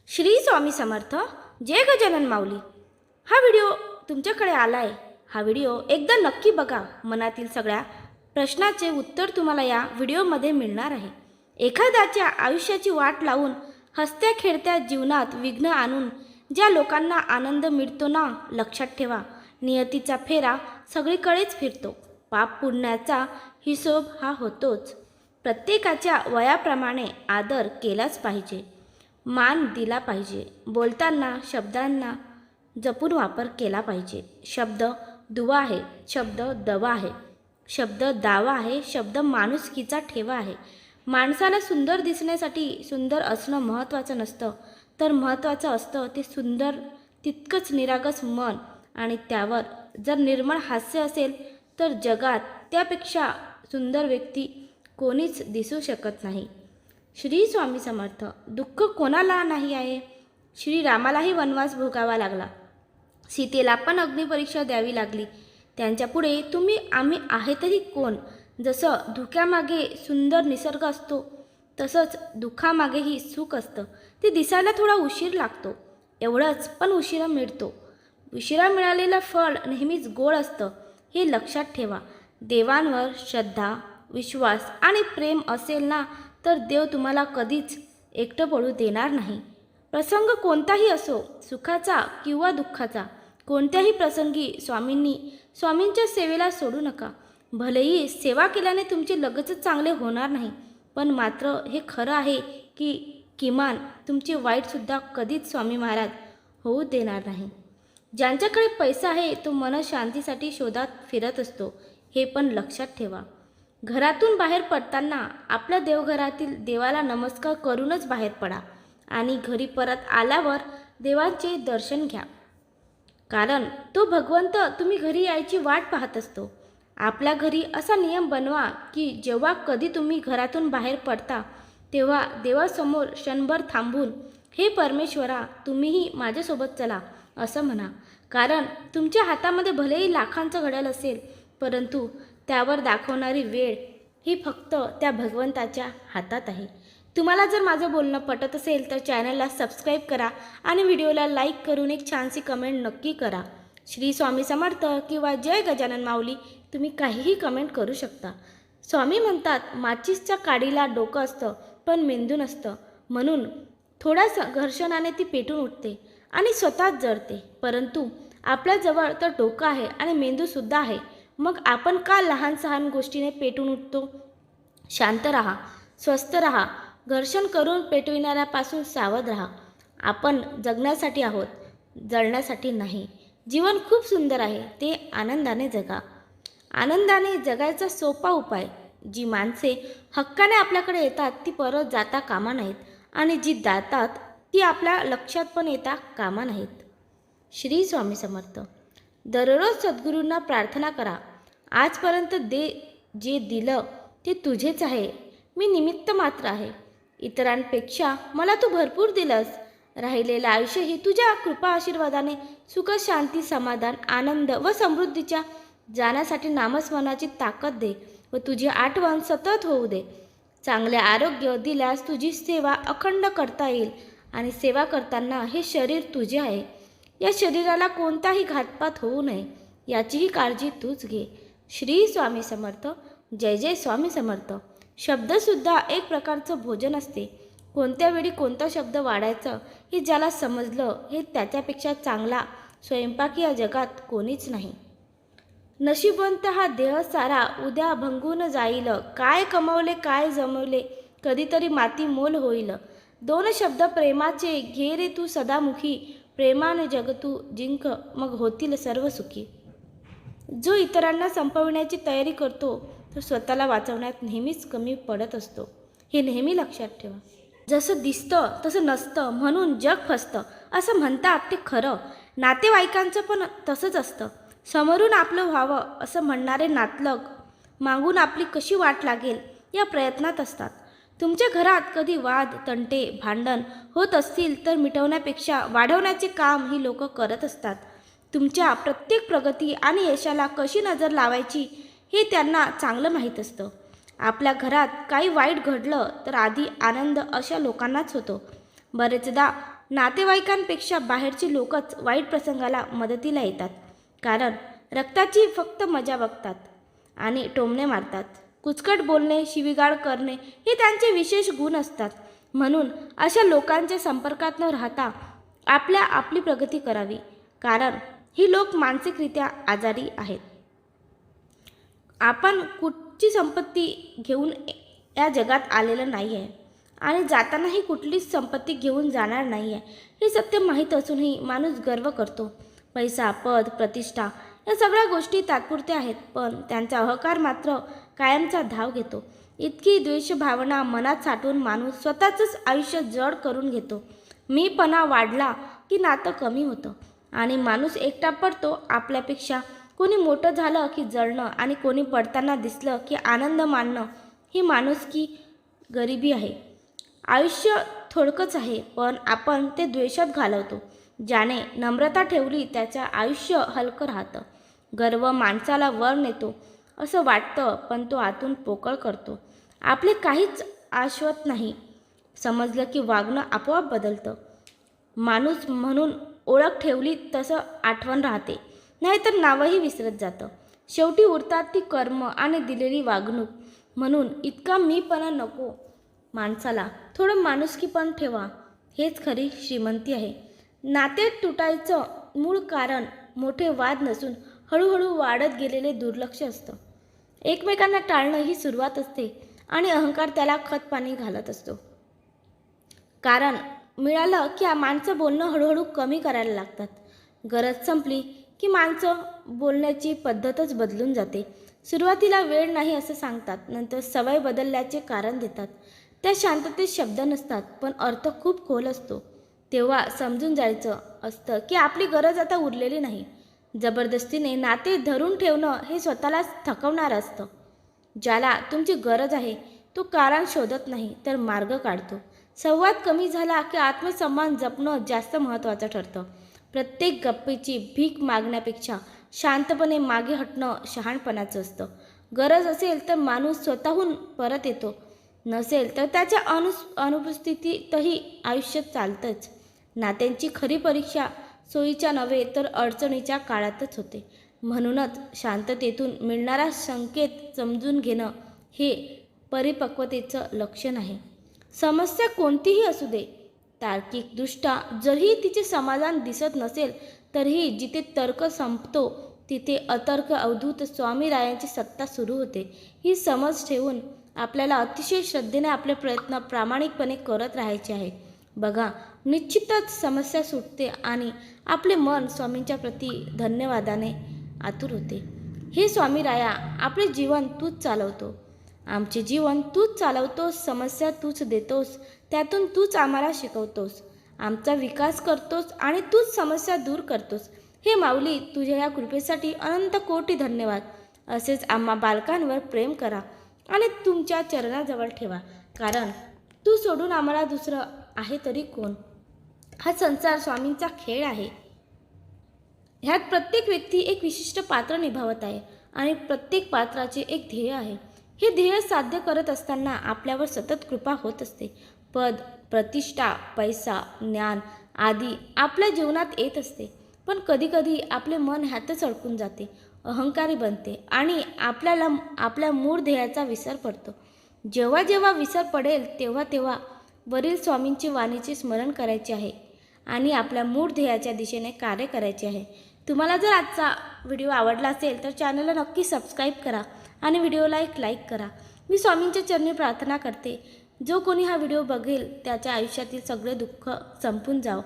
श्री स्वामी समर्थ. जय गजानन माऊली. हा व्हिडिओ तुमच्याकडे आला आहे. हा व्हिडिओ एकदा नक्की बघा. मनातील सगळ्या प्रश्नाचे उत्तर तुम्हाला या व्हिडिओमध्ये मिळणार आहे. एखाद्याच्या आयुष्याची वाट लावून हसत्या खेळत्या जीवनात विघ्न आणून ज्या लोकांना आनंद मिळतो ना, लक्षात ठेवा, नियतीचा फेरा सगळीकडेच फिरतो. पाप पुण्याचा हिशोब हा होतोच. प्रत्येकाच्या वयाप्रमाणे आदर केलाच पाहिजे, मान दिला पाहिजे. बोलताना शब्दांना जपून वापर केला पाहिजे. शब्द दुवा आहे, शब्द दवा आहे, शब्द दावा आहे, शब्द माणुसकीचा ठेवा आहे. माणसाला सुंदर दिसण्यासाठी सुंदर असणं महत्त्वाचं नसतं, तर महत्त्वाचं असतं ते सुंदर तितकंच निरागस मन, आणि त्यावर जर निर्मळ हास्य असेल तर जगात त्यापेक्षा सुंदर व्यक्ती कोणीच दिसू शकत नाही. श्री स्वामी समर्थ. दुःख कोणाला नाही आहे? श्रीरामालाही वनवास भोगावा लागला, सीतेला पण अग्निपरीक्षा द्यावी लागली. त्यांच्यापुढे तुम्ही आम्ही आहेतही कोण? जसं धुक्यामागे सुंदर निसर्ग असतो, तसंच दुःखामागेही सुख असतं. ते दिसायला थोडा उशीर लागतो, एवढंच, पण उशिरा मिळतो. उशिरा मिळालेलं फळ नेहमीच गोड असतं, हे लक्षात ठेवा. देवांवर श्रद्धा, विश्वास आणि प्रेम असेल ना, तर देव तुम्हाला कधीच एकटं पडू देणार नाही. प्रसंग कोणताही असो, सुखाचा किंवा दुःखाचा, कोणत्याही प्रसंगी स्वामींच्या सेवेला सोडू नका. भलेही सेवा केल्याने तुमचे लगेचच चांगले होणार नाही, पण मात्र हे खरं आहे की किमान तुमचे वाईटसुद्धा कधीच स्वामी महाराज होऊ देणार नाही. ज्यांच्याकडे पैसा आहे तो मनशांतीसाठी शोधात फिरत असतो, हे पण लक्षात ठेवा. घरातून बाहेर पडताना आपल्या देवघरातील देवाला नमस्कार करूनच बाहेर पडा, आणि घरी परत आल्यावर देवाचे दर्शन घ्या, कारण तो भगवंत तुम्ही घरी यायची वाट पाहत असतो. आपल्या घरी असा नियम बनवा की जेव्हा कधी तुम्ही घरातून बाहेर पडता तेव्हा देवासमोर क्षणभर थांबून, हे परमेश्वरा, तुम्हीही माझ्यासोबत चला, असं म्हणा. कारण तुमच्या हातामध्ये भलेही लाखांचं घड्याळ असेल, परंतु त्यावर दाखवणारी वेळ ही फक्त त्या भगवंताच्या हातात आहे. तुम्हाला जर माझं बोलणं पटत असेल तर चॅनलला सबस्क्राईब करा आणि व्हिडिओला लाईक करून एक छानशी कमेंट नक्की करा. श्री स्वामी समर्थ किंवा जय गजानन माऊली तुम्ही काहीही कमेंट करू शकता. स्वामी म्हणतात, माचीसच्या काडीला डोकं असतं पण मेंदू नसतं, म्हणून थोड्या घर्षणाने ती पेटून उठते आणि स्वतःच जळते. परंतु आपल्याजवळ तर डोकं आहे आणि मेंदूसुद्धा आहे, मग आपण का लहान सहान गोष्टीने पेटून उठतो? शांत राहा, स्वस्थ राहा, घर्षण करून पेटविणाऱ्यापासून सावध राहा. आपण जगण्यासाठी आहोत, जळण्यासाठी नाही. जीवन खूप सुंदर आहे, ते आनंदाने जगा. आनंदाने जगायचा सोपा उपाय. जी माणसे हक्काने आपल्याकडे येतात ती परत जाता कामा नाहीत, आणि जी जातात ती आपल्या लक्षात पण येता कामा नाहीत. श्री स्वामी समर्थ. दररोज सद्गुरूंना प्रार्थना करा, आजपर्यंत जे दिलं ते तुझेच आहे, मी निमित्त मात्र आहे. इतरांपेक्षा मला तू भरपूर दिलंस. राहिलेलं आयुष्य ही तुझ्या कृपा आशीर्वादाने सुख, शांती, समाधान, आनंद व समृद्धीच्या जाण्यासाठी नामस्मरणाची ताकद दे व तुझी आठवण सतत होऊ दे. चांगले आरोग्य दिल्यास तुझी सेवा अखंड करता येईल, आणि सेवा करताना हे शरीर तुझे आहे. या शरीराला कोणताही घातपात होऊ नये याचीही काळजी तूच घे. श्री स्वामी समर्थ. जय जय स्वामी समर्थ. शब्दसुद्धा एक प्रकारचं भोजन असते. कोणत्या वेळी कोणता शब्द वाढायचं हे ज्याला समजलं, हे त्याच्यापेक्षा चांगला स्वयंपाक या जगात कोणीच नाही. नशीबवंत हा देह सारा उद्या भंगून जाईल, काय कमवले काय जमवले कधीतरी माती मोल होईल. दोन शब्द प्रेमाचे घे रे तू सदामुखी, प्रेमाने जग तू जिंक, मग होतील सर्व सुखी. जो इतरांना संपविण्याची तयारी करतो तो स्वतःला वाचवण्यात नेहमीच कमी पडत असतो, हे नेहमी लक्षात ठेवा. जसं दिसतं तसं नसतं म्हणून जग फसतं, असं म्हणतात ते खरं. नातेवाईकांचं पण तसंच असतं. समोरून आपलं व्हावं असं म्हणणारे नातलग मागून आपली कशी वाट लागेल या प्रयत्नात असतात. तुमच्या घरात कधी वाद, तंटे, भांडण होत असतील तर मिटवण्यापेक्षा वाढवण्याचे काम ही लोक करत असतात. तुमच्या प्रत्येक प्रगती आणि यशाला कशी नजर लावायची हे त्यांना चांगलं माहीत असतं. आपल्या घरात काही वाईट घडलं तर आधी आनंद अशा लोकांनाच होतो. बरेचदा नातेवाईकांपेक्षा बाहेरची लोकच वाईट प्रसंगाला मदतीला येतात. कारण रक्ताची फक्त मजा बघतात आणि टोमणे मारतात. कुचकट बोलणे, शिवीगाळ करणे हे त्यांचे विशेष गुण असतात. म्हणून अशा लोकांच्या संपर्कात न राहता आपली प्रगती करावी. कारण ही लोक मानसिकरित्या आजारी आहेत. आपण कुठची संपत्ती घेऊन या जगात आलेलं नाही आहे आणि जातानाही कुठलीच संपत्ती घेऊन जाणार नाही आहे हे सत्य माहीत असूनही माणूस गर्व करतो. पैसा, पद, प्रतिष्ठा या सगळ्या गोष्टी तात्पुरत्या आहेत, पण त्यांचा अहंकार मात्र कायमचा धाव घेतो. इतकी द्वेष भावना मनात साठवून माणूस स्वतःचंच आयुष्य जड करून घेतो. मीपणा वाढला की नातं कमी होतं आणि माणूस एकटा पडतो. आपल्यापेक्षा कोणी मोठं झालं की जळणं आणि कोणी पडताना दिसलं की आनंद मानणं ही माणुसकी गरिबी आहे. आयुष्य थोडकंच आहे, पण आपण ते द्वेषात घालवतो. ज्याने नम्रता ठेवली त्याचं आयुष्य हलकं राहतं. गर्व माणसाला वर नेतो असं वाटतं, पण तो आतून पोकळ करतो. आपले काहीच शाश्वत नाही समजलं की वागणं आपोआप बदलतं. माणूस म्हणून ओळख ठेवली तसं आठवण राहते, नाहीतर नावही विसरत जातं. शेवटी उरतात ती कर्म आणि दिलेली वागणूक. म्हणून इतका मीपणा नको माणसाला. थोडं माणुसकी पण ठेवा, हेच खरी श्रीमंती आहे. नाते तुटायचं मूळ कारण मोठे वाद नसून हळूहळू वाढत गेलेले दुर्लक्ष असतं. एकमेकांना टाळणं ही सुरुवात असते आणि अहंकार त्याला खतपाणी घालत असतो. कारण मिळालं की माणसं बोलणं हळूहळू कमी करायला लागतात. गरज संपली की माणसं बोलण्याची पद्धतच बदलून जाते. सुरुवातीला वेळ नाही असं सांगतात, नंतर सवय बदलल्याचे कारण देतात. त्या शांततेत शब्द नसतात, पण अर्थ खूप खोल असतो. तेव्हा समजून जायचं असतं की आपली गरज आता उरलेली नाही. जबरदस्तीने नाते धरून ठेवणं हे स्वतःलाच थकवणारं असतं. ज्याला तुमची गरज आहे तो कारण शोधत नाही तर मार्ग काढतो. संवाद कमी झाला की आत्मसन्मान जपणं जास्त महत्त्वाचं ठरतं. प्रत्येक गप्पेची भीक मागण्यापेक्षा शांतपणे मागे हटणं शहाणपणाचं असतं. गरज असेल तर माणूस स्वतःहून परत येतो, नसेल तर त्याच्या अनुपस्थितीतही आयुष्य चालतंच. नात्यांची खरी परीक्षा सोयीच्या नव्हे तर अडचणीच्या काळातच होते. म्हणूनच शांततेतून मिळणारा संकेत समजून घेणं हे परिपक्वतेचं लक्षण आहे. समस्या कोणतीही असू दे, तार्किकदृष्ट्या जरी तिचे समाधान दिसत नसेल तरीही जिथे तर्क संपतो तिथे अतर्क अवधूत स्वामीरायांची सत्ता सुरू होते. ही समज ठेवून आपल्याला अतिशय श्रद्धेने आपले प्रयत्न प्रामाणिकपणे करत राहायचे आहे. बघा, निश्चितच समस्या सुटते आणि आपले मन स्वामींच्या प्रती धन्यवादाने आतुर होते. हे स्वामीराया, आपले जीवन तूच चालवतो, आमचे जीवन तूच चालवतोस, समस्या तूच देतोस, त्यातून तूच आम्हाला शिकवतोस, आमचा विकास करतोस आणि तूच समस्या दूर करतोस. हे माऊली, तुझ्या या कृपेसाठी अनंत कोटी धन्यवाद. असेच आम्हा बालकांवर प्रेम करा आणि तुमच्या चरणाजवळ ठेवा. कारण तू सोडून आम्हाला दुसरं आहे तरी कोण? हा संसार स्वामींचा खेळ आहे. ह्यात प्रत्येक व्यक्ती एक विशिष्ट पात्र निभावत आहे आणि प्रत्येक पात्राचे एक ध्येय आहे. हे ध्येय साध्य करत असताना आपल्यावर सतत कृपा होत असते. पद, प्रतिष्ठा, पैसा, ज्ञान आदी आपल्या जीवनात येत असते, पण कधीकधी आपले मन ह्यातच अडकून जाते, अहंकारी बनते आणि आपल्याला आपल्या मूळ ध्येयाचा विसर पडतो. जेव्हा जेव्हा विसर पडेल तेव्हा तेव्हा वरील स्वामींची वाणीचे स्मरण करायचे आहे आणि आपल्या मूळ ध्येयाच्या दिशेने कार्य करायचे आहे. तुम्हाला जर आजचा व्हिडिओ आवडला असेल तर चॅनलला नक्की सबस्क्राईब करा आणि व्हिडिओला एक लाईक करा. मी स्वामींच्या चरणी प्रार्थना करते, जो कोणी हा व्हिडिओ बघेल त्याच्या आयुष्यातील सगळे दुःख संपून जावं.